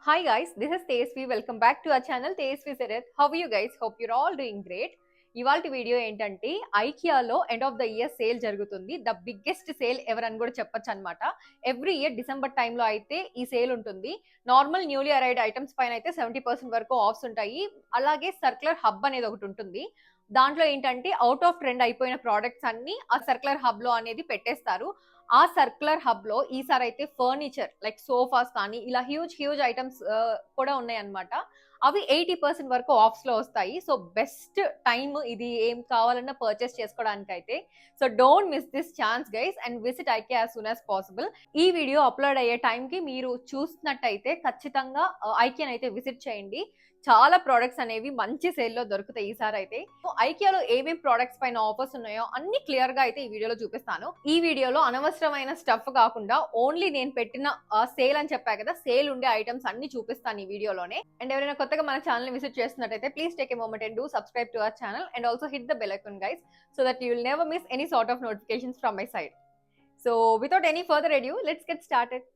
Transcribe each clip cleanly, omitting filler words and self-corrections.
Hi guys, this is Tejasvi. Welcome back to our channel Tejasvi Sarath. How are you guys? Hope you're all doing great. ఇవాల్టి video ఏంటంటే ఐకియాలో end of the year sale జరుగుతుంది. The biggest sale ever అని కూడా చెప్పొచ్చు అనమాట. Every year December టైంలో అయితే ఈ సేల్ ఉంటుంది. నార్మల్ న్యూలీ అరైవ్డ్ ఐటమ్స్ పైన అయితే 70% వరకు ఆఫ్స్ ఉంటాయి. అలాగే సర్క్యులర్ హబ్ అనేది ఒకటి ఉంటుంది. దాంట్లో ఏంటంటే అవుట్ ఆఫ్ ట్రెండ్ అయిపోయిన ప్రోడక్ట్స్ అన్ని ఆ సర్క్యులర్ హబ్ లో అనేది పెట్టేస్తారు. ఆ సర్క్యులర్ హబ్ లో ఈసారి అయితే ఫర్నిచర్ లైక్ సోఫాస్ కానీ ఇలా హ్యూజ్ ఐటమ్స్ కూడా ఉన్నాయి అనమాట. అవి 80% వరకు ఆఫ్స్ లో వస్తాయి. సో బెస్ట్ టైమ్ ఇది ఏం కావాలన్నా పర్చేస్ చేసుకోవడానికి అయితే. So don't miss this chance guys and visit IK as soon as possible. ఈ వీడియో అప్లోడ్ అయ్యే టైంకి మీరు చూసినట్టయితే ఖచ్చితంగా ఐకియాని అయితే విజిట్ చేయండి. చాలా ప్రోడక్ట్స్ అనేవి మంచి సేల్ లో దొరుకుతాయి ఈసారి అయితే. ఐకియాలో ఏమేం ప్రోడక్ట్స్ పైన ఆఫర్స్ ఉన్నాయో అన్ని క్లియర్ గా అయితే ఈ వీడియోలో చూపిస్తాను. ఈ వీడియోలో అనవసరమైన స్టఫ్ కాకుండా ఓన్లీ నేను పెట్టిన సేల్ అని చెప్పా కదా, సేల్ ఉండే ఐటమ్స్ అన్ని చూపిస్తాను ఈ వీడియోలోనే. అండ్ ఎవరైనా కొత్తగా మన ఛానల్ విజిట్ చేస్తున్నట్టయితే please take a moment and do subscribe to our channel and also hit the bell icon guys so that you will never miss any sort of notifications from my side. So without any further adieu let's get started.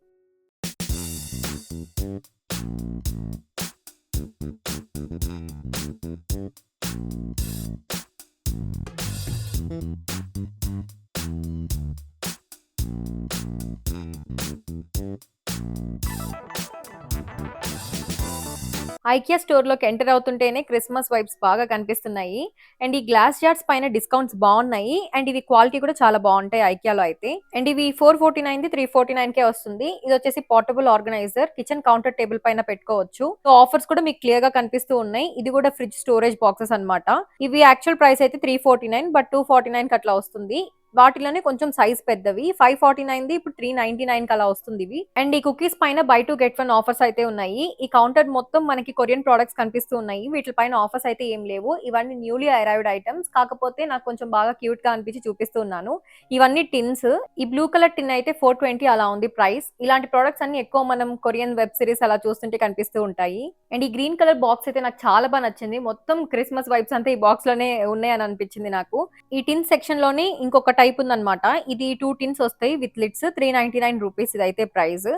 IKEA store లోకి enter అవుతుంటేనే Christmas vibes బాగా కనిపిస్తున్నాయి. And ఈ glass jars పైన discounts బాగున్నాయి and ఇవి quality కూడా చాలా బాగుంటాయి ఐకియాలో అయితే. అండ్ ఇవి 449 349 కే వస్తుంది. ఇది వచ్చేసి portable organiser, kitchen counter table పైన పెట్టుకోవచ్చు. సో ఆఫర్స్ కూడా మీకు క్లియర్ గా కనిపిస్తూ ఉన్నాయి. ఇది కూడా ఫ్రిడ్జ్ స్టోరేజ్ బాక్సెస్ అన్నమాట. ఇవి యాక్చువల్ ప్రైస్ అయితే 349 బట్ 249 కి అట్లా వస్తుంది. వాటిలోనే కొంచెం సైజ్ పెద్దవి 549 ఇప్పుడు 399 కి అలా వస్తుంది ఇవి. అండ్ ఈ కుకీస్ పైన బై 2 get 1 ఆఫర్స్ అయితే ఉన్నాయి. ఈ కౌంటర్ మొత్తం మనకి కొరియన్ ప్రొడక్ట్స్ కనిపిస్తూ ఉన్నాయి. వీటి పైన ఆఫర్స్ అయితే ఏం లేవు. ఇవన్నీ న్యూలీ అరైవ్డ్ ఐటమ్స్, కాకపోతే నాకు కొంచెం బాగా క్యూట్ గా అనిపించి చూపిస్తున్నాను. ఇవన్నీ టిన్స్. ఈ బ్లూ కలర్ టిన్ అయితే 420 అలా ఉంది ప్రైస్. ఇలాంటి ప్రొడక్ట్స్ అన్ని ఎక్కువ మనం కొరియన్ వెబ్ సిరీస్ అలా చూస్తుంటే కనిపిస్తూ ఉంటాయి. అండ్ ఈ గ్రీన్ కలర్ బాక్స్ అయితే నాకు చాలా బాగా నచ్చింది. మొత్తం క్రిస్మస్ వైబ్స్ అంతా ఈ బాక్స్ లోనే ఉన్నాయని అనిపించింది నాకు. ఈ టిన్ సెక్షన్ లోనే ఇంకొక టైప్ ఉందన్నమాట. ఇది 2 టిన్స్ వస్తాయి విత్ లిడ్స్. 399 రూపీస్ ఇదైతే ప్రైస్.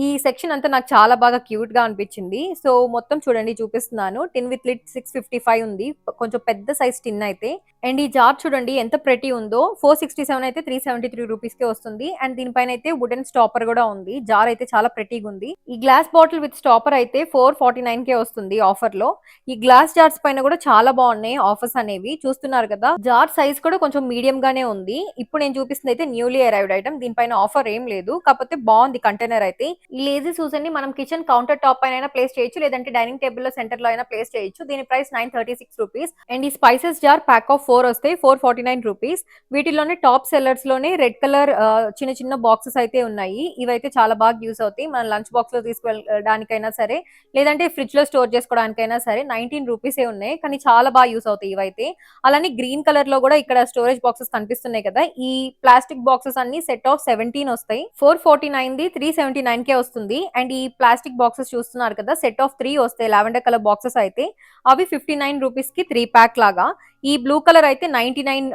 ఈ సెక్షన్ అంతా నాకు చాలా బాగా క్యూట్ గా అనిపించింది. సో మొత్తం చూడండి చూపిస్తున్నాను. టిన్ విత్ లిడ్ 655 ఉంది, కొంచెం పెద్ద సైజ్ టిన్ అయితే. అండ్ ఈ జార్ చూడండి ఎంత ప్రెటీ ఉందో. 467 అయితే 373 రూపీస్ కే వస్తుంది. అండ్ దీనిపైన అయితే వుడెన్ స్టాపర్ కూడా ఉంది. జార్ అయితే చాలా ప్రెటీగా ఉంది. ఈ గ్లాస్ బాటిల్ విత్ స్టాపర్ అయితే 449 కే వస్తుంది ఆఫర్ లో. ఈ గ్లాస్ జార్స్ పైన కూడా చాలా బాగున్నాయి ఆఫర్స్ అనేవి. చూస్తున్నారు కదా, జార్ సైజ్ కూడా కొంచెం మీడియం గానే ఉంది. ఇప్పుడు నేను చూపిస్తుంది అయితే న్యూలీ అరైవ్డ్ ఐటమ్. దీనిపైన ఆఫర్ ఏం లేదు, కాకపోతే బాగుంది కంటైనర్ అయితే. ఈ లేజీ సూజన్ ని మనం కిచెన్ కౌంటర్ టాప్ పైన ప్లేస్ చేయొచ్చు, లేదంటే డైనింగ్ టేబుల్ లో సెంటర్ లో అయినా ప్లేస్ చేయొచ్చు. దీని ప్రైస్ 936 రూపీస్. అండ్ ఈ స్పైసెస్ జార్ ప్యాక్ ఆఫ్ 4 వస్తాయి, 449 రూపీస్. వీటిలోనే టాప్ సెల్లర్స్ లోనే రెడ్ కలర్ చిన్న చిన్న బాక్సెస్ అయితే ఉన్నాయి. ఇవైతే చాలా బాగా యూస్ అవుతాయి. మన లంచ్ బాక్స్ లో తీసుకెళ్ళడానికైనా సరే, లేదంటే ఫ్రిడ్జ్ లో స్టోర్ చేసుకోవడానికైనా సరే. 19 రూపీసే ఉన్నాయి, కానీ చాలా బాగా యూస్ అవుతాయి ఇవైతే. అలానే గ్రీన్ కలర్ లో కూడా ఇక్కడ స్టోరేజ్ బాక్సెస్ కనిపిస్తున్నాయి కదా. ఈ ప్లాస్టిక్ బాక్సెస్ అన్ని సెట్ ఆఫ్ 17 వస్తాయి. 449 ది 379 కే వస్తుంది. అండ్ ఈ ప్లాస్టిక్ బాక్సెస్ చూస్తున్నారు కదా, సెట్ ఆఫ్ 3 వస్తాయి. లావెండర్ కలర్ బాక్సెస్ అయితే అవి 59 రూపీస్ కి 3 ప్యాక్ లాగా. ఈ బ్లూ కలర్ అయితే 99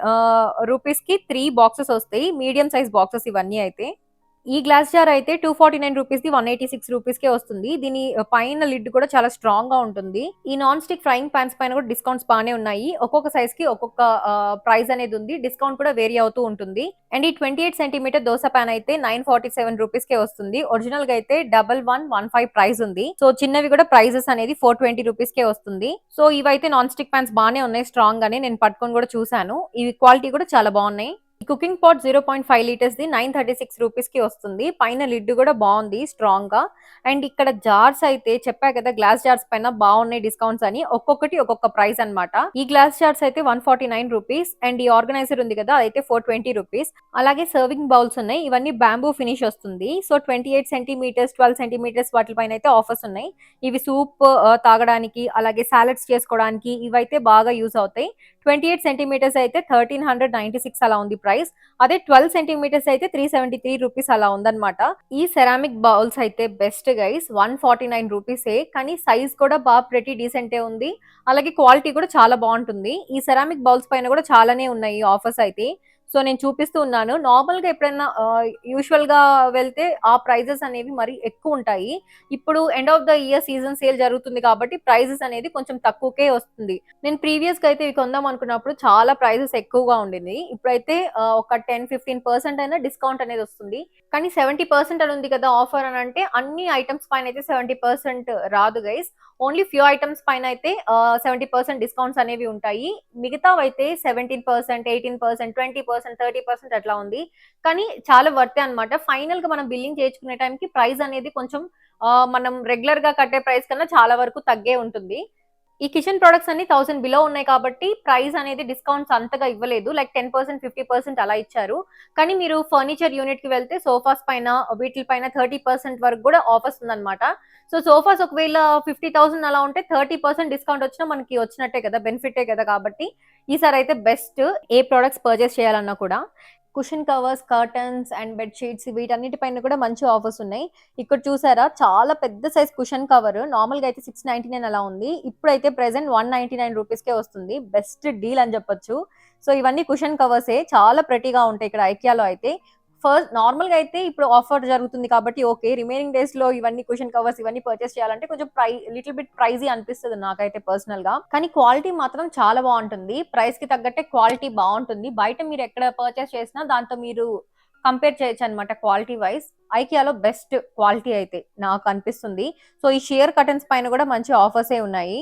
రూపీస్ కి 3 బాక్సెస్ వస్తాయి, మీడియం సైజ్ బాక్సెస్ ఇవన్నీ అయితే. ఈ గ్లాస్ జార్ అయితే 249 రూపీస్ ది 186 రూపీస్ కే వస్తుంది. దీని పైన లిడ్ కూడా చాలా స్ట్రాంగ్ గా ఉంటుంది. ఈ నాన్ స్టిక్ ఫ్రైయింగ్ పాన్స్ పైన కూడా డిస్కౌంట్స్ బాగానే ఉన్నాయి. ఒక్కొక్క సైజ్ కి ఒక్కొక్క ప్రైస్ అనేది ఉంది. డిస్కౌంట్ కూడా వేరీ అవుతూ ఉంటుంది. అండ్ ఈ 28 సెంటీమీటర్ దోశ పాన్ అయితే 947 రూపీస్ కే వస్తుంది. ఒరిజినల్ గా అయితే 1115 ప్రైస్ ఉంది. సో చిన్నవి కూడా ప్రైజెస్ అనేది 420 రూపీస్ కే వస్తుంది. సో ఇవైతే నాన్ స్టిక్ పాన్స్ బాగానే ఉన్నాయి, స్ట్రాంగ్ గానే. నేను పట్టుకొని కూడా చూసాను, ఇవి క్వాలిటీ కూడా చాలా బాగున్నాయి. ఈ కుకింగ్ పాట్ 0.5 లీటర్స్ ది 936 రూపీస్ కి వస్తుంది. పైన లిడ్ కూడా బాగుంది స్ట్రాంగ్ గా. అండ్ ఇక్కడ జార్స్ అయితే చెప్పా కదా, గ్లాస్ జార్స్ పైన బాగున్నాయి డిస్కౌంట్స్ అని. ఒక్కొక్కటి ఒక్కొక్క ప్రైస్ అన్నమాట. ఈ గ్లాస్ జార్స్ అయితే 149 రూపీస్. అండ్ ఈ ఆర్గనైజర్ ఉంది కదా, అదైతే 420 రూపీస్. అలాగే సర్వింగ్ బౌల్స్ ఉన్నాయి, ఇవన్నీ బ్యాంబూ ఫినిష్ వస్తుంది. సో 28 సెంటీమీటర్స్ 12 సెంటీమీటర్స్ వాటి పైన అయితే ఆఫర్స్ ఉన్నాయి. ఇవి సూప్ తాగడానికి, అలాగే సాలడ్స్ చేసుకోవడానికి ఇవైతే బాగా యూస్ అవుతాయి. 28 సెంటీమీటర్స్ అయితే 1396 అలా ఉంది ప్రైస్. అదే 12 సెంటీమీటర్స్ అయితే 373 రూపీస్ అలా ఉందన్నమాట. ఈ సెరామిక్ బౌల్స్ అయితే బెస్ట్ గైస్, 149 రూపీసే. కానీ సైజ్ కూడా బాగా ప్రెటీ డీసెంటే ఉంది. అలాగే క్వాలిటీ కూడా చాలా బాగుంటుంది. ఈ సెరామిక్ బౌల్స్ పైన కూడా చాలానే ఉన్నాయి ఆఫర్స్ అయితే. సో నేను చూపిస్తూ ఉన్నాను. నార్మల్‌గా ఎప్పుడైనా యూజువల్‌గా వెళ్తే ఆ ప్రైజెస్ అనేవి మరి ఎక్కువుంటాయి. ఇప్పుడు end of the year season sale జరుగుతుంది కాబట్టి ప్రైజెస్ అనేది కొంచెం తక్కువకే వస్తుంది. నేను ప్రీవియస్‌గా అయితే ఇవి కొందాం అనుకున్నప్పుడు చాలా ప్రైజెస్ ఎక్కువగా ఉండింది. ఇప్పుడైతే ఒక 10, 15% అయినా డిస్కౌంట్ అనేది వస్తుంది. కానీ 70% అని ఉంది కదా ఆఫర్ అని అంటే అన్ని ఐటెమ్స్ పైన అయితే 70% రాదు గైస్. ఓన్లీ ఫ్యూ ఐటెమ్స్ పైన అయితే 70% డిస్కౌంట్స్ అనేవి ఉంటాయి. మిగతావైతే 17%, 18%, 20%, 30% అట్లా ఉంది. కానీ చాలా వర్తే అన్నమాట. ఫైనల్‌గా మనం బిల్లింగ్ చేయించుకునే టైంకి ప్రైస్ అనేది కొంచెం మనం రెగ్యులర్‌గా కట్టే ప్రైస్ కన్నా చాలా వరకు తగ్గే ఉంటుంది. ఈ కిచెన్ ప్రొడక్ట్స్ అన్ని 1000 బిలో ఉన్నాయి కాబట్టి ప్రైస్ అనేది డిస్కౌంట్స్ అంతగా ఇవ్వలేదు. లైక్ 10%, 50% అలా ఇచ్చారు. కానీ మీరు ఫర్నిచర్ యూనిట్‌కి వెళ్తే సోఫాస్ పైన వీటిల పైన 30% వరకు కూడా ఆఫర్స్ ఉందన్నమాట. సో సోఫాస్ ఒకవేళ 50,000 అలా ఉంటే 30% డిస్కౌంట్ వచ్చినా మనకి వచ్చినట్టే కదా! బెనిఫిటే కదా! కాబట్టి ఈసారి అయితే బెస్ట్ ఏ ప్రొడక్ట్స్ పర్చేస్ చేయాలన్నా కూడా. Cushion covers, curtains and bed sheets వీటన్నిటి పైన కూడా మంచి ఆఫర్స్ ఉన్నాయి. ఇక్కడ చూసారా చాలా పెద్ద సైజ్ కుషన్ కవర్ నార్మల్‌గా అయితే 699 అలా ఉంది. ఇప్పుడైతే ప్రెజెంట్ 199 రూపీస్‌కే వస్తుంది. బెస్ట్ డీల్ అని చెప్పొచ్చు. సో ఇవన్నీ కుషన్ కవర్సే చాలా ప్రెటీగా ఉంటాయి ఇక్కడ ఐకియాలో అయితే. ఫస్ట్ నార్మల్‌గా అయితే ఇప్పుడు ఆఫర్ జరుగుతుంది కాబట్టి ఓకే. రిమైనింగ్ డేస్‌లో ఇవన్నీ కుషన్ కవర్స్ ఇవన్నీ పర్చేస్ చేయాలంటే కొంచెం లిటిల్ బిట్ ప్రైజీ అనిపిస్తది నాకైతే పర్సనల్‌గా. కానీ క్వాలిటీ మాత్రం చాలా బావుంటుంది. ప్రైస్‌కి తగ్గట్టే క్వాలిటీ బావుంటుంది. బయట మీరు ఎక్కడ పర్చేస్ చేసినా దాంతో మీరు కంపేర్ చేయొచ్చనమాట క్వాలిటీ వైస్. ఐకియాలో బెస్ట్ క్వాలిటీ అయితే నాకనిపిస్తుంది. సో, ఈ షియర్ కర్టెన్స్ పైన గూడా మంచి ఆఫర్సే ఉన్నాయి.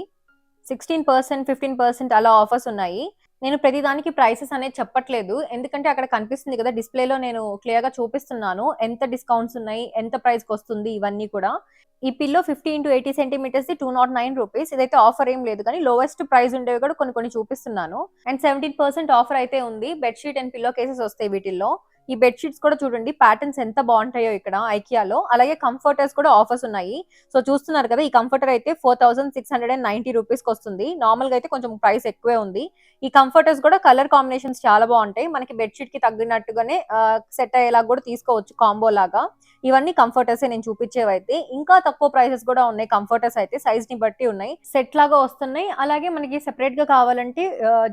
16%, 15% అలా ఆఫర్స్ ఉన్నాయి. నేను ప్రతిదానికి ప్రైసెస్ అనేది చెప్పట్లేదు. ఎందుకంటే అక్కడ కనిపిస్తుంది కదా! డిస్‌ప్లేలో నేను క్లియర్‌గా చూపిస్తున్నాను. ఎంత డిస్కౌంట్స్ ఉన్నాయి, ఎంత ప్రైస్‌కొస్తుంది ఇవన్నీ కూడా. ఈ పిల్లో 50 x 80 సెంటీమీటర్స్‌ది ₹209 ఇదైతే ఆఫర్ ఏం లేదు కానీ లోయెస్ట్ ప్రైస్ ఉండేవి కూడా కొన్ని కొన్ని చూపిస్తున్నాను. అండ్ 17% ఆఫర్ అయితే ఉంది. Bed sheet and pillow cases వస్తాయి వీటిల్లో. ఈ బెడ్ షీట్స్ కూడా చూడండి ప్యాటర్న్స్ ఎంత బావుంటాయో ఇక్కడ ఐకియాలో. అలాగే కంఫర్టర్స్ కూడా ఆఫర్స్ ఉన్నాయి. సో చూస్తున్నారు కదా! ఈ కంఫర్టర్ అయితే 4690 రూపీస్‌కొస్తుంది. నార్మల్‌గా అయితే కొంచెం ప్రైస్ ఎక్కువే ఉంది. ఈ కంఫర్టర్స్ కూడా కలర్ కాంబినేషన్స్ చాలా బావుంటాయి. మనకి బెడ్ షీట్‌కి తగ్గినట్టుగానే సెట్ అయ్యేలాగా కూడా తీసుకోవచ్చు కాంబో లాగా. ఇవన్నీ కంఫర్టర్సే నేను చూపించేవైతే. ఇంకా తక్కువ ప్రైసెస్ కూడా ఉన్నాయి కంఫర్టర్స్ అయితే సైజ్‌ని బట్టి ఉన్నాయి. సెట్ లాగా వస్తున్నాయి. అలాగే మనకి సెపరేట్‌గా కావాలంటే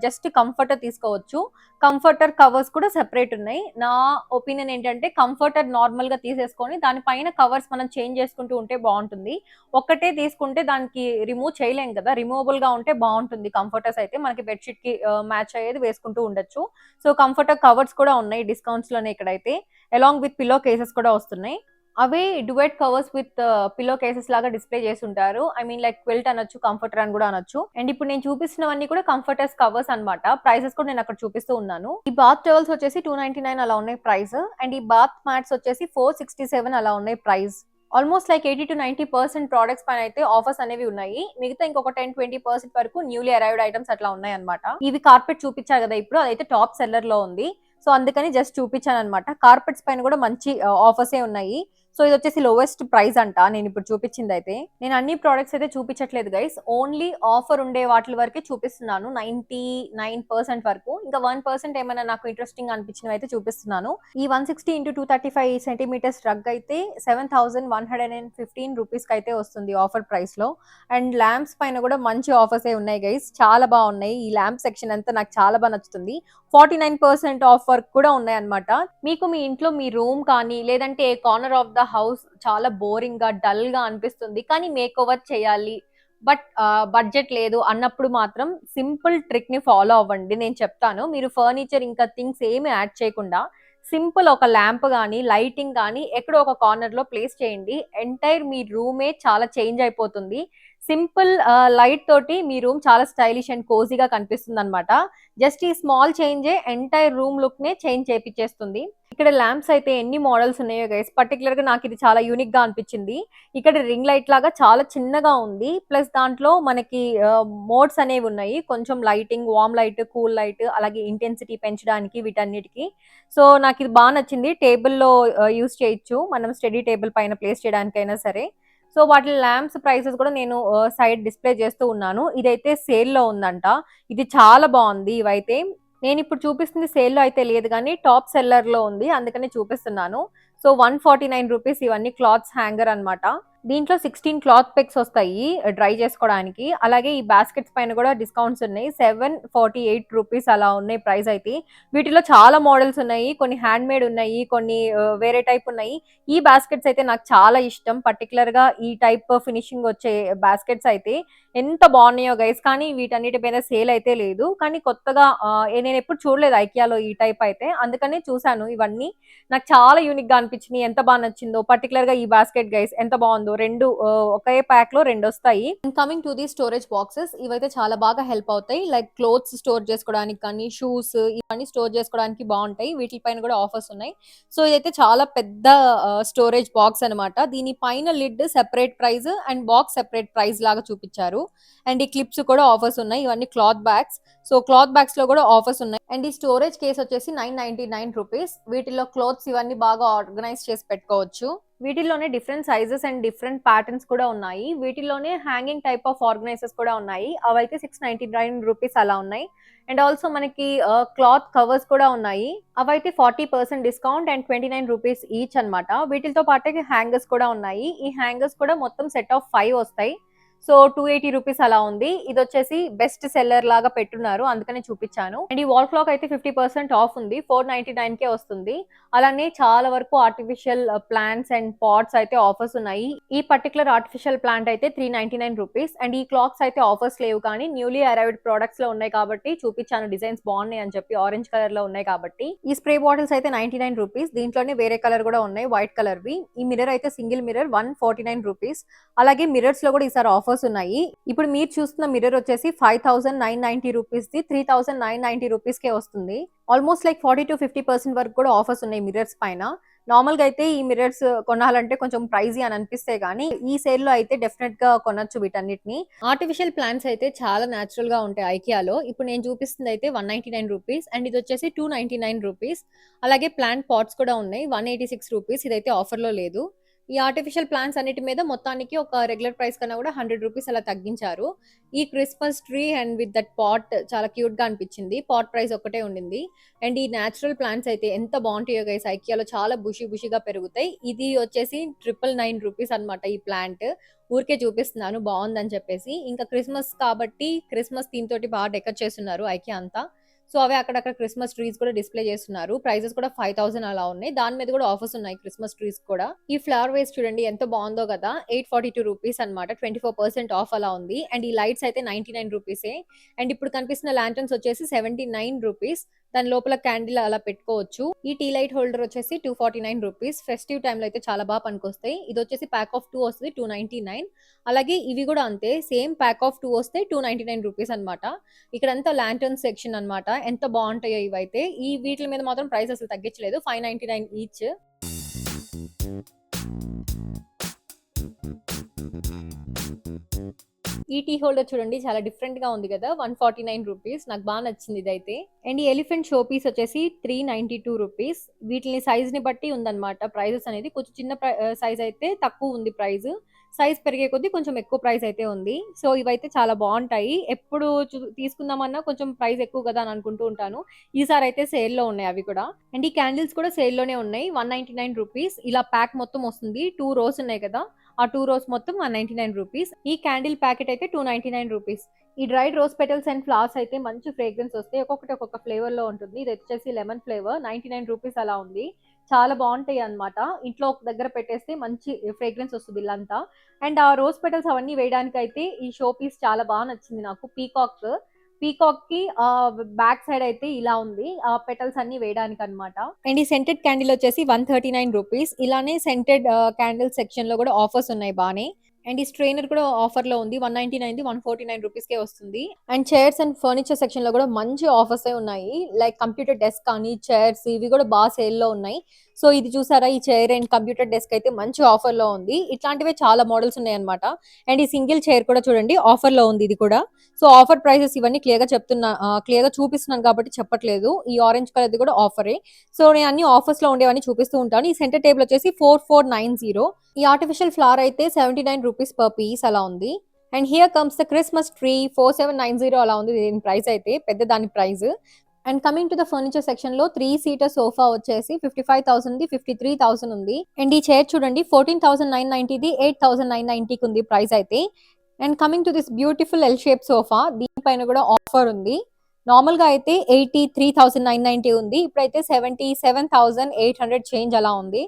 జస్ట్ కంఫర్టర్ తీసుకోవచ్చు. కంఫర్టర్ కవర్స్ కూడా సెపరేట్ ఉన్నాయి. నా ఒపీనియన్ ఏంటంటే కంఫర్టర్ నార్మల్‌గా తీసేసుకొని దాని పైన కవర్స్ మనం చేంజ్ చేసుకుంటూ ఉంటే బావుంటుంది. ఒక్కటే తీసుకుంటే దానికి రిమూవ్ చేయలేం కదా! రిమూవబుల్‌గా ఉంటే బావుంటుంది కంఫర్టర్స్ అయితే. మనకి బెడ్ షీట్‌కి మ్యాచ్ అయ్యేది వేసుకుంటూ ఉండొచ్చు. సో, కంఫర్టర్ కవర్స్ కూడా ఉన్నాయి డిస్కౌంట్స్‌లోనే ఇక్కడైతే. అలాంగ్ విత్ పిల్లో కేసెస్ కూడా వస్తున్నాయి. అవే duvet covers with pillow cases లాగా డిస్‌ప్లే చేసుంటారు. ఐ మీన్ లైక్ క్విల్ట్ అనొచ్చు, కంఫర్టర్ అని కూడా అనొచ్చు. అండ్ ఇప్పుడు నేను చూపిస్తున్నవన్నీ కూడా కంఫర్టర్స్ కవర్స్ అన్నమాట. ప్రైసెస్ కూడా నేను అక్కడ చూపిస్తూ ఉన్నాను. ఈ బాత్ టవల్స్ వచ్చేసి 299 అలా ఉన్నాయి ప్రైస్. అండ్ ఈ బాత్ మ్యాట్స్ వచ్చేసి 467 అలా ఉన్నాయి ప్రైస్. ఆల్మోస్ట్ లైక్ 80-90% ప్రొడక్ట్స్ పైన అయితే ఆఫర్స్ అనేవి ఉన్నాయి. మిగతా ఇంకొక 10-20% వరకు న్యూలీ అరైవ్డ్ ఐటమ్స్ అట్లా ఉన్నాయన్నమాట. ఇవి కార్పెట్ చూపించా కదా ఇప్పుడు అదైతే టాప్ సెల్లర్ లో ఉంది. సో అందుకని జస్ట్ చూపించానన్నమాట. కార్పెట్స్ పైన కూడా మంచి ఆఫర్సే ఉన్నాయి. సో ఇదొచ్చేసి లోయెస్ట్ ప్రైస్ అంట నేను ఇప్పుడు చూపించిందయితే. నేను అన్ని ప్రొడక్ట్స్ అయితే చూపించట్లేదు గైస్. ఓన్లీ ఆఫర్ ఉండే వాటి వరకే చూపిస్తున్నాను. 99% వరకు. ఇంకా 1% ఏమైనా నాకు ఇంట్రెస్టింగ్ అనిపించినవి అయితే చూపిస్తున్నాను. ఈ 160x235 సెంటీమీటర్స్ రగ్ అయితే 7115 రూపీస్ కి అయితే వస్తుంది ఆఫర్ ప్రైస్ లో. అండ్ ల్యాంప్స్ పైన కూడా మంచి ఆఫర్స్ ఉన్నాయి గైస్. చాలా బాగున్నాయి. ఈ ల్యాంప్ సెక్షన్ అంతా నాకు చాలా బాగా నచ్చుతుంది. 49% ఆఫర్ కూడా ఉన్నాయన్నమాట. మీకు మీ ఇంట్లో మీ రూమ్ కానీ లేదంటే ఏ కార్నర్ ఆఫ్ ద హౌస్ చాలా బోరింగ్ గా డల్ గా అనిపిస్తుంది కానీ మేక్ ఓవర్ చేయాలి బట్ బడ్జెట్ లేదు అన్నప్పుడు మాత్రం సింపుల్ ట్రిక్ ని ఫాలో అవ్వండి. నేను చెప్తాను. మీరు ఫర్నిచర్ ఇంకా థింగ్స్ ఏమి యాడ్ చేయకుండా సింపుల్ ఒక ల్యాంప్ గానీ లైటింగ్ గానీ ఎక్కడో ఒక కార్నర్ లో ప్లేస్ చేయండి. ఎంటైర్ మీ రూమే చాలా చేంజ్ అయిపోతుంది. సింపుల్ లైట్ తోటి మీ రూమ్ చాలా స్టైలిష్ అండ్ కోజీగా కనిపిస్తుంది అనమాట. జస్ట్ ఈ స్మాల్ చేంజే ఎంటైర్ రూమ్ లుక్ నే చేంజ్ చేపిచ్చేస్తుంది. ఇక్కడ ల్యాంప్స్ అయితే ఎన్ని మోడల్స్ ఉన్నాయో గైస్. పర్టికులర్ గా నాకు ఇది చాలా యూనిక్ గా అనిపించింది. ఇక్కడ రింగ్ లైట్ లాగా చాలా చిన్నగా ఉంది. ప్లస్ దాంట్లో మనకి మోడ్స్ అనేవి ఉన్నాయి. కొంచెం lighting, warm light, cool light అలాగే ఇంటెన్సిటీ పెంచడానికి వీటన్నిటికి. సో నాకు ఇది బాగా నచ్చింది. టేబుల్లో యూస్ చేయొచ్చు. మనం స్టడీ టేబుల్ పైన ప్లేస్ చేయడానికైనా సరే. సో వాటి ల్యాంప్స్ ప్రైసెస్ కూడా నేను సైడ్ డిస్ప్లే చేస్తూ ఉన్నాను. ఇదైతే సేల్ లో ఉందంట. ఇది చాలా బాగుంది ఇవైతే. నేను ఇప్పుడు చూపిస్తుంది సేల్ లో అయితే లేదు కానీ టాప్ సెల్లర్ లో ఉంది. అందుకని చూపిస్తున్నాను. సో 149 రూపీస్ ఇవన్నీ క్లాత్స్ హ్యాంగర్ అన్నమాట. దీంట్లో 16 క్లాత్ పిక్స్ వస్తాయి డ్రై చేసుకోవడానికి. అలాగే ఈ బాస్కెట్స్ పైన కూడా డిస్కౌంట్స్ ఉన్నాయి. 748 రూపీస్ అలా ఉన్నాయి ప్రైస్ అయితే. వీటిలో చాలా మోడల్స్ ఉన్నాయి. కొన్ని హ్యాండ్ మేడ్ ఉన్నాయి. కొన్ని వేరే టైప్ ఉన్నాయి. ఈ బాస్కెట్స్ అయితే నాకు చాలా ఇష్టం. పర్టిక్యులర్‌గా ఈ టైప్ ఫినిషింగ్ వచ్చే బాస్కెట్స్ అయితే ఎంత బాగున్నాయో గైస్. కానీ వీటన్నిటి మీద సేల్ అయితే లేదు. కానీ కొత్తగా నేను ఎప్పుడు చూడలేదు ఐకియాలో ఈ టైప్ అయితే. అందుకనే చూసాను ఇవన్నీ. నాకు చాలా యూనిక్ గా అనిపించింది. ఎంత బాగా నచ్చిందో పర్టికులర్ గా ఈ బాస్కెట్ గైస్ ఎంత బాగుందో. రెండు ఒకే ప్యాక్ లో రెండు వస్తాయి. Coming to the storage boxes, ఇవైతే చాలా బాగా హెల్ప్ అవుతాయి. లైక్ క్లోత్స్ స్టోర్ చేసుకోవడానికి కానీ, షూస్ ఇవన్నీ స్టోర్ చేసుకోవడానికి బాగుంటాయి. వీటిపైన కూడా ఆఫర్స్ ఉన్నాయి. సో ఇదైతే చాలా పెద్ద స్టోరేజ్ బాక్స్ అనమాట. దీని పైన lid separate price and box separate price లాగా చూపించారు. అండ్ ఈ క్లిప్స్ కూడా ఆఫర్స్ ఉన్నాయి. ఇవన్నీ cloth bags. So cloth bags లో కూడా ఆఫర్స్ ఉన్నాయి. అండ్ ఈ స్టోరేజ్ కేస్ వచ్చేసి 999 రూపీస్. వీటిలో క్లోత్స్ ఇవన్నీ బాగా ఆర్గనైజ్ చేసి పెట్టుకోవచ్చు. వీటిలోనే different sizes and different patterns కూడా ఉన్నాయి. వీటిలోనే హ్యాంగింగ్ టైప్ ఆఫ్ ఆర్గనైజర్స్ కూడా ఉన్నాయి. అవైతే 699 రూపీస్ అలా ఉన్నాయి. అండ్ ఆల్సో మనకి క్లాత్ కవర్స్ కూడా ఉన్నాయి. అవైతే 40% డిస్కౌంట్ అండ్ 29 రూపీస్ ఈచ్ అనమాట. వీటితో పాటు హ్యాంగర్స్ కూడా ఉన్నాయి. ఈ హ్యాంగర్స్ కూడా మొత్తం సెట్ ఆఫ్ 5 వస్తాయి. సో 280 రూపీస్ అలా ఉంది. ఇది వచ్చేసి బెస్ట్ సెల్లర్ లాగా పెట్టున్నారు, అందుకనే చూపించాను. అండ్ ఈ వాల్ క్లాక్ అయితే 50% ఆఫ్ ఉంది. 499 కే వస్తుంది. అలానే చాలా వరకు ఆర్టిఫిషియల్ ప్లాంట్స్ అండ్ పాట్స్ అయితే ఆఫర్స్ ఉన్నాయి. ఈ పర్టికులర్ ఆర్టిఫిషియల్ ప్లాంట్ అయితే 399 రూపీస్. అండ్ ఈ క్లాక్స్ అయితే ఆఫర్స్ లేవు, కానీ న్యూలీ అరైవ్డ్ ప్రొడక్ట్స్ లో ఉన్నాయి కాబట్టి చూపించాను. డిజైన్స్ బాగున్నాయి అని చెప్పి ఆరెంజ్ కలర్ లో ఉన్నాయి కాబట్టి. ఈ స్ప్రే బాటిల్స్ అయితే 99 రూపీస్. దీంట్లోనే వేరే కలర్ కూడా ఉన్నాయి, వైట్ కలర్ వి. ఈ మిర్రర్ అయితే సింగిల్ మిర్రర్ 149 రూపీస్. అలాగే మిర్రర్స్ లో కూడా ఈసారి ఆఫర్స్ ఉన్నాయి. ఇప్పుడు మీరు చూస్తున్న మిర్రర్ వచ్చేసి 5990 రూపీస్ ది 3990 రూపీస్ కే వస్తుంది. ఆల్మోస్ట్ లైక్ 40-50% వరకు కూడా ఆఫర్స్ ఉన్నాయి మిర్రర్స్ పైన. నార్మల్ గా అయితే ఈ మిర్రర్స్ కొనాలంటే కొంచెం ప్రైజీ అని అనిపిస్తే గానీ, ఈ సేల్ లో అయితే డెఫినెట్ గా కొనొచ్చు వీటన్నిటిని. ఆర్టిఫిషియల్ ప్లాంట్స్ అయితే చాలా నేచురల్ గా ఉంటాయి ఐకియాలో. ఇప్పుడు నేను చూపిస్తుంది అయితే 199 రూపీస్ అండ్ ఇది వచ్చేసి 299 రూపీస్. అలాగే ప్లాంట్ పాట్స్ కూడా ఉన్నాయి 186 రూపీస్. ఇదైతే ఆఫర్ లో లేదు. ఈ ఆర్టిఫిషియల్ ప్లాంట్స్ అన్నిటి మీద మొత్తానికి ఒక రెగ్యులర్ ప్రైస్ కన్నా కూడా 100 రూపీస్ అలా తగ్గించారు. ఈ Christmas tree and with that pot చాలా క్యూట్ గా అనిపించింది. పాట్ ప్రైస్ ఒకటే ఉండింది. అండ్ ఈ నేచురల్ ప్లాంట్స్ అయితే ఎంత బాగుంటాయో గైస్. ఐకియాలో చాలా బుషిగా పెరుగుతాయి. ఇది వచ్చేసి 999 రూపీస్ అనమాట ఈ ప్లాంట్. ఊరికే చూపిస్తున్నాను బాగుందని చెప్పేసి. ఇంకా క్రిస్మస్ కాబట్టి క్రిస్మస్ థీమ్ తోటి బాగా డెకర్ చేస్తున్నారు ఐకియా అంతా. సో అవి అక్కడక్కడ క్రిస్మస్ ట్రీస్ కూడా డిస్ప్లే చేస్తున్నారు. ప్రైజెస్ కూడా 5000 అలా ఉన్నాయి. దాని మీద కూడా ఆఫర్స్ ఉన్నాయి క్రిస్మస్ ట్రీస్ కూడా. ఈ ఫ్లవర్ వేస్ చూడండి ఎంత బాగుందో కదా. 842 రూపీస్ అనమాట. 24% ఆఫ్ అలా ఉంది. అండ్ ఈ లైట్స్ అయితే 99 రూపీసే. అండ్ ఇప్పుడు కనిపిస్తున్న లాంటర్న్స్ వచ్చేసి 79 రూపీస్. దాని లోపల క్యాండిల్ అలా పెట్టుకోవచ్చు. ఈ టీ లైట్ హోల్డర్ వచ్చేసి 249 రూపీస్. ఫెస్టివ్ టైమ్ లో అయితే చాలా బాగా పనికొస్తాయి. ఇది వచ్చేసి ప్యాక్ ఆఫ్ 2 వస్తుంది 299. అలాగే ఇవి కూడా అంతే, సేమ్ ప్యాక్ ఆఫ్ 2 వస్తే 299 రూపీస్ అనమాట. ఇక్కడంతా లాంటర్న్ సెక్షన్ అనమాట. ఎంత బాగుంటాయో ఇవైతే. ఈ వీటి మీద మాత్రం ప్రైస్ అసలు తగ్గించలేదు. 599 ఈచ్. ఈ టీ హోల్డర్ చూడండి చాలా డిఫరెంట్ గా ఉంది కదా. 149 రూపీస్. నాకు బాగా నచ్చింది ఇదైతే. అండ్ ఈ ఎలిఫెంట్ షో పీస్ వచ్చేసి 392 రూపీస్. వీటిని సైజ్ ని బట్టి ఉందన్నమాట ప్రైజెస్ అనేది. కొంచెం చిన్న సైజ్ అయితే తక్కువ ఉంది ప్రైస్. సైజ్ పెరిగే కొద్దీ కొంచెం ఎక్కువ ప్రైస్ అయితే ఉంది. సో ఇవైతే చాలా బాగుంటాయి. ఎప్పుడు తీసుకుందామన్నా కొంచెం ప్రైస్ ఎక్కువ కదా అని అనుకుంటూ ఉంటాను. ఈసారి అయితే సేల్ లో ఉన్నాయి అవి కూడా. అండ్ ఈ క్యాండిల్స్ కూడా సేల్ లోనే ఉన్నాయి. 199 రూపీస్. ఇలా ప్యాక్ మొత్తం వస్తుంది. 2 రోస్ ఉన్నాయి కదా, ఆ 2 రోస్ మొత్తం 199 రూపీస్. ఈ క్యాండిల్ ప్యాకెట్ అయితే 299 రూపీస్. ఈ dried rose petals and flowers అయితే మంచి ఫ్రేగ్రెన్స్ వస్తాయి. ఒక్కొక్కటి ఒక్కొక్క ఫ్లేవర్ లో ఉంటుంది. ఇది వచ్చేసి లెమన్ ఫ్లేవర్ 99 రూపీస్ అలా ఉంది. చాలా బాగుంటాయి అన్నమాట. ఇంట్లో ఒక దగ్గర పెట్టేస్తే మంచి ఫ్రేగ్రెన్స్ వస్తుంది ఇల్లంతా. అండ్ ఆ రోజ్ పెటల్స్ అవన్నీ వేయడానికి అయితే ఈ షో పీస్ చాలా బాగా నచ్చింది నాకు. పీకాక్ కి బ్యాక్ సైడ్ అయితే ఇలా ఉంది, ఆ పెటల్స్ అన్ని వేయడానికి అనమాట. అండ్ ఈ సెంటెడ్ క్యాండిల్ వచ్చేసి 139 రూపీస్. ఇలానే సెంటెడ్ క్యాండిల్ సెక్షన్ లో కూడా ఆఫర్స్ ఉన్నాయి బానే. అండ్ ఈ స్ట్రైనర్ కూడా ఆఫర్ లో ఉంది. 199 149 రూపీస్ కే వస్తుంది. And chairs and furniture section లో కూడా మంచి ఆఫర్స్ ఉన్నాయి. లైక్ కంప్యూటర్ డెస్క్ కానీ చైర్స్ ఇవి కూడా బాగా సేల్ లో ఉన్నాయి. సో ఇది చూసారా, ఈ చైర్ అండ్ కంప్యూటర్ డెస్క్ అయితే మంచి ఆఫర్ లో ఉంది. ఇట్లాంటివే చాలా మోడల్స్ ఉన్నాయి అనమాట. అండ్ ఈ సింగిల్ చైర్ కూడా చూడండి ఆఫర్ లో ఉంది ఇది కూడా. సో ఆఫర్ ప్రైసెస్ ఇవన్నీ క్లియర్ గా చూపిస్తున్నాను కాబట్టి చెప్పట్లేదు. ఈ ఆరెంజ్ కలర్ కూడా ఆఫరే. సో నేను అన్ని ఆఫర్స్ లో ఉండేవన్నీ చూపిస్తూ ఉంటాను. ఈ సెంటర్ టేబుల్ వచ్చేసి 4490. ఈ ఆర్టిఫిషియల్ ఫ్లవర్ అయితే 79 రూపీస్ పర్ పీస్ అలా ఉంది. And here comes the Christmas tree 4790 అలా ఉంది దీని ప్రైస్ అయితే, పెద్ద దాని price. And coming to the furniture section లో 3 సీటర్ సోఫా వచ్చేసి 55,000 ది 53,000 ఉంది. అండ్ ఈ చైర్ చూడండి 14,990 ది 8,990 ఉంది ప్రైస్ అయితే. And coming to this beautiful L shape sofa, దీనిపైన కూడా ఆఫర్ ఉంది. నార్మల్ గా అయితే 83,990 ఉంది, ఇప్పుడైతే 77,800 చేంజ్ అలా ఉంది.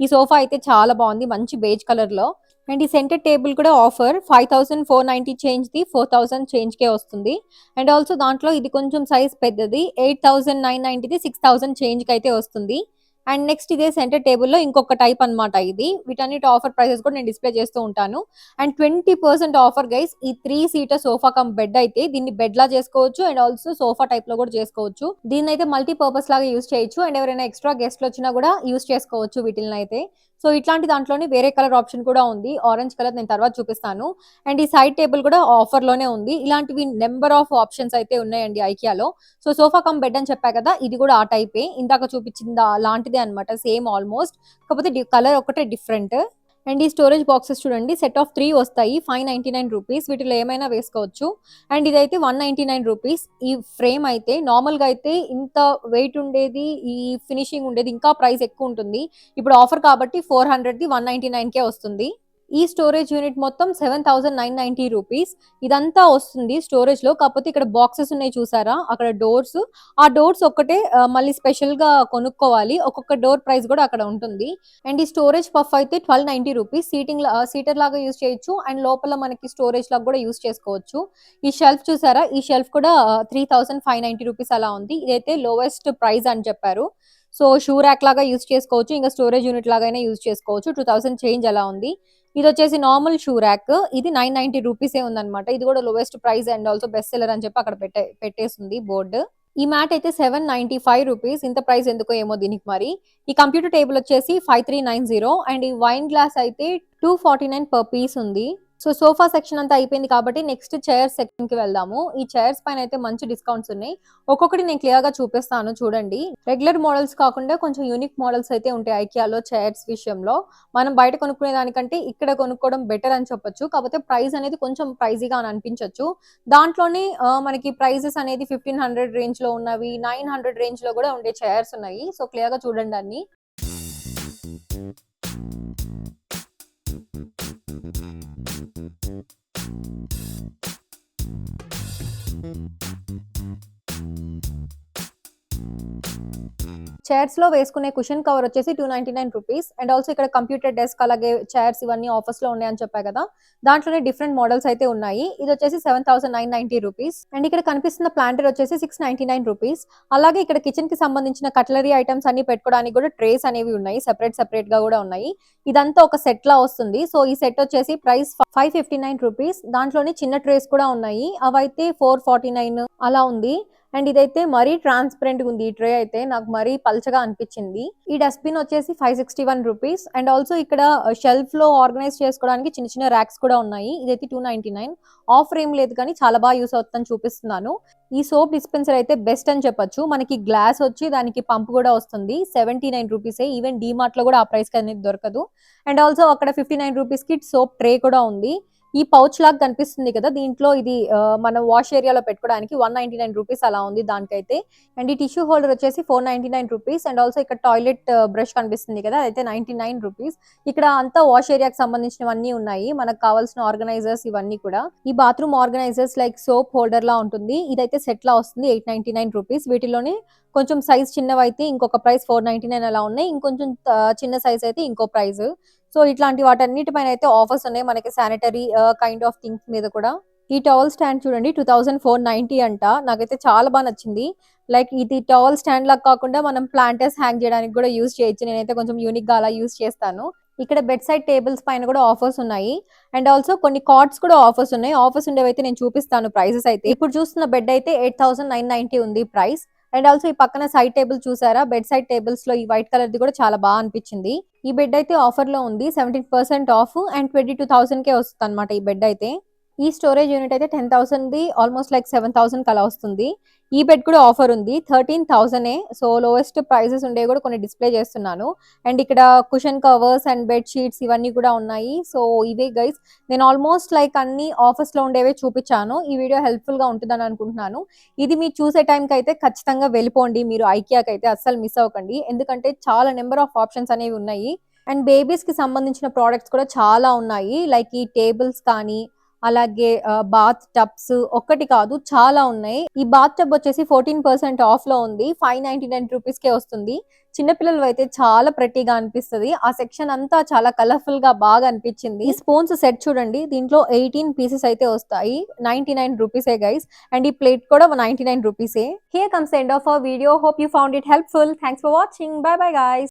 ఈ సోఫా అయితే చాలా బాగుంది, మంచి బేజ్ కలర్ లో. అండ్ ఈ సెంటర్ టేబుల్ కూడా ఆఫర్ 5,490 చేంజ్ ది 4,000 చేంజ్ కే వస్తుంది. అండ్ ఆల్సో దాంట్లో ఇది కొంచెం సైజ్ పెద్దది, 8,990 ది 6,000 చేంజ్ కి అయితే వస్తుంది. అండ్ నెక్స్ట్ ఇదే సెంటర్ టేబుల్ లో ఇంకొక టైప్ అన్నమాట ఇది. వీటన్నిటి ఆఫర్ ప్రైసెస్ కూడా నేను డిస్ప్లే చేస్తూ ఉంటాను. అండ్ 20% ఆఫర్ గైస్, ఈ 3 సీటర్ సోఫా కమ్ బెడ్ అయితే దీన్ని బెడ్ లా చేసుకోవచ్చు అండ్ ఆల్సో సోఫా టైప్ లో కూడా చేసుకోవచ్చు. దీన్ని అయితే మల్టీపర్పస్ లాగా యూస్ చేయొచ్చు అండ్ ఎవరైనా ఎక్స్ట్రా గెస్ట్లు వచ్చినా కూడా యూస్ చేసుకోవచ్చు వీటిని అయితే. సో ఇట్లాంటి దాంట్లోనే వేరే కలర్ ఆప్షన్ కూడా ఉంది, ఆరెంజ్ కలర్, నేను తర్వాత చూపిస్తాను. అండ్ ఈ సైడ్ టేబుల్ కూడా ఆఫర్ లోనే ఉంది. ఇలాంటివి నెంబర్ ఆఫ్ ఆప్షన్స్ అయితే ఉన్నాయండి ఐకియాలో. సో సోఫా కమ్ బెడ్ అని చెప్పా కదా, ఇది కూడా ఆ టైపే, ఇందాక చూపించింది లాంటిదే అనమాట, సేమ్ ఆల్మోస్ట్, కాకపోతే కలర్ ఒకటే డిఫరెంట్. అండ్ ఈ స్టోరేజ్ బాక్సెస్ చూడండి, సెట్ ఆఫ్ 3 వస్తాయి, 599 రూపీస్, వీటిలో ఏమైనా వేసుకోవచ్చు. అండ్ ఇదైతే 199 రూపీస్. ఈ ఫ్రేమ్ అయితే నార్మల్ గా అయితే ఇంత వెయిట్ ఉండేది, ఈ ఫినిషింగ్ ఉండేది ఇంకా ప్రైస్ ఎక్కువ ఉంటుంది. ఇప్పుడు ఆఫర్ కాబట్టి 400 ది 199 కే వస్తుంది. ఈ స్టోరేజ్ యూనిట్ మొత్తం 7,990 రూపీస్. ఇదంతా వస్తుంది స్టోరేజ్ లో, కాకపోతే ఇక్కడ బాక్సెస్ ఉన్నాయి చూసారా, అక్కడ డోర్స్, ఆ డోర్స్ ఒక్కటే మళ్ళీ స్పెషల్ గా కొనుక్కోవాలి, ఒక్కొక్క డోర్ ప్రైస్ కూడా అక్కడ ఉంటుంది. అండ్ ఈ స్టోరేజ్ పఫ్ అయితే 1290 రూపీస్. సీటర్ లాగా యూస్ చేయొచ్చు అండ్ లోపల మనకి స్టోరేజ్ లాగా కూడా యూస్ చేసుకోవచ్చు. ఈ షెల్ఫ్ చూసారా, ఈ షెల్ఫ్ కూడా 3,590 రూపీస్ అలా ఉంది. ఇదైతే లోవెస్ట్ ప్రైస్ అని చెప్పారు. సో షూ ర్యాక్ లాగా యూస్ చేసుకోవచ్చు, ఇంకా స్టోరేజ్ యూనిట్ లాగా యూస్ చేసుకోవచ్చు. 2,000 చేంజ్ అలా ఉంది. ఇది వచ్చేసి నార్మల్ షూ ర్యాక్, ఇది 990 రూపీసే ఉందన్నమాట. ఇది కూడా lowest price and also best seller అని చెప్పి అక్కడ పెట్టేసింది బోర్డు. ఈ మ్యాట్ అయితే 795 రూపీస్, ఇంత ప్రైస్ ఎందుకో ఏమో దీనికి మరి. ఈ కంప్యూటర్ టేబుల్ వచ్చేసి 5390 అండ్ ఈ వైన్ గ్లాస్ అయితే 249 పర్ పీస్ ఉంది. సో సోఫా సెక్షన్ అంతా అయిపోయింది కాబట్టి నెక్స్ట్ చైర్స్ సెక్షన్ కి వెళ్దాము. ఈ చైర్స్ పైన అయితే మంచి డిస్కౌంట్స్ ఉన్నాయి, ఒక్కొక్కటి నేను క్లియర్ గా చూపిస్తాను చూడండి. రెగ్యులర్ మోడల్స్ కాకుండా కొంచెం యూనిక్ మోడల్స్ అయితే ఉంటాయి ఐకియాలో చైర్స్ విషయంలో. మనం బయట కొనుక్కునే దానికంటే ఇక్కడ కొనుక్కోవడం బెటర్ అని చెప్పొచ్చు, కాకపోతే ప్రైస్ అనేది కొంచెం ప్రైజీగా అని అనిపించవచ్చు. దాంట్లోనే మనకి ప్రైజెస్ అనేది 1500 రేంజ్ లో ఉన్నవి, 900 రేంజ్ లో కూడా ఉండే చైర్స్ ఉన్నాయి. సో క్లియర్ గా చూడండి అన్ని. చైర్స్ లో వేసుకునే కుషన్ కవర్ వచ్చేసి 299 రూపీస్. అండ్ ఆల్సో ఇక్కడ కంప్యూటర్ డెస్క్, అలాగే చైర్స్ ఇవన్నీ ఆఫర్స్ లో ఉన్నాయని చెప్పా కదా, దాంట్లోనే డిఫరెంట్ మోడల్స్ అయితే ఉన్నాయి. ఇది వచ్చేసి 7,990 రూపీస్. అండ్ ఇక్కడ కనిపిస్తున్న ప్లాంటర్ వచ్చేసి 699 రూపీస్. అలాగే ఇక్కడ కిచెన్ కి సంబంధించిన కట్లరీ ఐటమ్స్ అన్ని పెట్టుకోవడానికి కూడా ట్రేస్ అనేవి ఉన్నాయి, సెపరేట్ గా కూడా ఉన్నాయి. ఇదంతా ఒక సెట్ లా వస్తుంది. సో ఈ సెట్ వచ్చేసి ప్రైస్ 559 రూపీస్. దాంట్లోనే చిన్న ట్రేస్ కూడా ఉన్నాయి, అవైతే 449 అలా ఉంది. అండ్ ఇదైతే మరీ ట్రాన్స్పరెంట్ గా ఉంది, ఈ ట్రే అయితే నాకు మరీ పల్చగా అనిపించింది. ఈ డస్ట్బిన్ వచ్చేసి 561 రూపీస్. అండ్ ఆల్సో ఇక్కడ షెల్ఫ్ లో ఆర్గనైజ్ చేసుకోవడానికి చిన్న చిన్న ర్యాక్స్ కూడా ఉన్నాయి. ఇదైతే 299. ఆఫర్ ఏం లేదు కానీ చాలా బాగా యూస్ అవుతుందని చూపిస్తున్నాను. ఈ సోప్ డిస్పెన్సర్ అయితే బెస్ట్ అని చెప్పొచ్చు. మనకి గ్లాస్ వచ్చి దానికి పంప్ కూడా వస్తుంది, 79 రూపీసే. ఈవెన్ డీమార్ట్ లో కూడా ఆ ప్రైస్ కి అనేది దొరకదు. అండ్ ఆల్సో అక్కడ 59 రూపీస్ కి సోప్ ట్రే కూడా ఉంది. ఈ పౌచ్ లాగా కనిపిస్తుంది కదా, దీంట్లో ఇది మనం వాష్ ఏరియాలో పెట్టుకోవడానికి 199 రూపీస్ అలా ఉంది దానికైతే. అండ్ ఈ టిష్యూ హోల్డర్ వచ్చేసి 499 రూపీస్. అండ్ ఆల్సో ఇక్కడ టాయిలెట్ బ్రష్ కనిపిస్తుంది కదా, అయితే 99 రూపీస్. ఇక్కడ అంతా వాష్ ఏరియాకి సంబంధించినవన్నీ ఉన్నాయి, మనకు కావాల్సిన ఆర్గనైజర్స్ ఇవన్నీ కూడా. ఈ bathroom organisers like soap holder లా ఉంటుంది, ఇదైతే సెట్ లా వస్తుంది, 899 రూపీస్. వీటిలోనే కొంచెం సైజ్ చిన్నవైతే ఇంకొక ప్రైస్ 499 అలా ఉన్నాయి, ఇంకొంచెం చిన్న సైజ్ అయితే ఇంకో ప్రైస్. సో ఇట్లాంటి వాటన్నిటిపైన అయితే ఆఫర్స్ ఉన్నాయి మనకి, శానిటరీ కైండ్ ఆఫ్ థింగ్స్ మీద కూడా. ఈ టవల్ స్టాండ్ చూడండి 2,490 అంట, నాకైతే చాలా బాగా నచ్చింది. లైక్ ఇది టవల్ స్టాండ్ లాగా కాకుండా మనం ప్లాంటర్స్ హ్యాంగ్ చేయడానికి కూడా యూజ్ చేయొచ్చు, నేనైతే కొంచెం యూనిక్ గా అలా యూజ్ చేస్తాను. ఇక్కడ బెడ్ సైడ్ టేబుల్స్ పైన కూడా ఆఫర్స్ ఉన్నాయి. అండ్ ఆల్సో కొన్ని కార్డ్స్ కూడా ఆఫర్స్ ఉన్నాయి, ఆఫర్స్ ఉండేవైతే నేను చూపిస్తాను ప్రైసెస్ అయితే. ఇప్పుడు చూస్తున్న బెడ్ అయితే 8,990 ఉంది ప్రైస్. అండ్ ఆల్సో ఈ పక్కన సైడ్ టేబుల్ చూసారా, బెడ్ సైడ్ టేబుల్స్ లో ఈ వైట్ కలర్ ది కూడా చాలా బాగా అనిపించింది. ఈ బెడ్ అయితే ఆఫర్ లో ఉంది, 17% ఆఫ్ అండ్ 22,000 కే వస్తుంది అనమాట ఈ బెడ్ అయితే. ఈ స్టోరేజ్ యూనిట్ అయితే 10,000ది ఆల్మోస్ట్ లైక్ 7,000 అలా వస్తుంది. ఈ బెడ్ కూడా ఆఫర్ ఉంది. 13,000 సో లోయెస్ట్ ప్రైజెస్ ఉండేవి కూడా కొన్ని డిస్ప్లే చేస్తున్నాను. అండ్ ఇక్కడ cushion covers and bed sheets ఇవన్నీ కూడా ఉన్నాయి. సో ఇవే గైస్, నేను ఆల్మోస్ట్ లైక్ అన్ని ఆఫర్స్ లో ఉండేవే చూపించాను. ఈ వీడియో హెల్ప్ఫుల్ గా ఉంటుందని అనుకుంటున్నాను. ఇది మీరు చూసే టైంకి అయితే ఖచ్చితంగా వెళ్ళిపోండి. మీరు ఐకియాకి అయితే అస్సలు మిస్ అవ్వకండి. ఎందుకంటే చాలా నెంబర్ ఆఫ్ ఆప్షన్స్ అనేవి ఉన్నాయి. అండ్ బేబీస్ కి సంబంధించిన ప్రోడక్ట్స్ కూడా చాలా ఉన్నాయి. లైక్ ఈ టేబుల్స్ కానీ అలాగే బాత్ టబ్స్ ఒక్కటి కాదు చాలా ఉన్నాయి. ఈ బాత్ టబ్ వచ్చేసి 14% ఆఫ్ లో ఉంది. 599 రూపీస్ కే వస్తుంది. చిన్నపిల్లలు అయితే చాలా ప్రెట్టీగా అనిపిస్తుంది. ఆ సెక్షన్ అంతా చాలా కలర్ఫుల్ గా బాగా అనిపించింది. ఈ స్పూన్స్ సెట్ చూడండి, దీంట్లో 18 పీసెస్ అయితే వస్తాయి. 99 రూపీసే గైస్. అండ్ ఈ ప్లేట్ కూడా 99 రూపీసే. Here comes end of our video. Hope you found it helpful. Thanks for watching. By bye guys.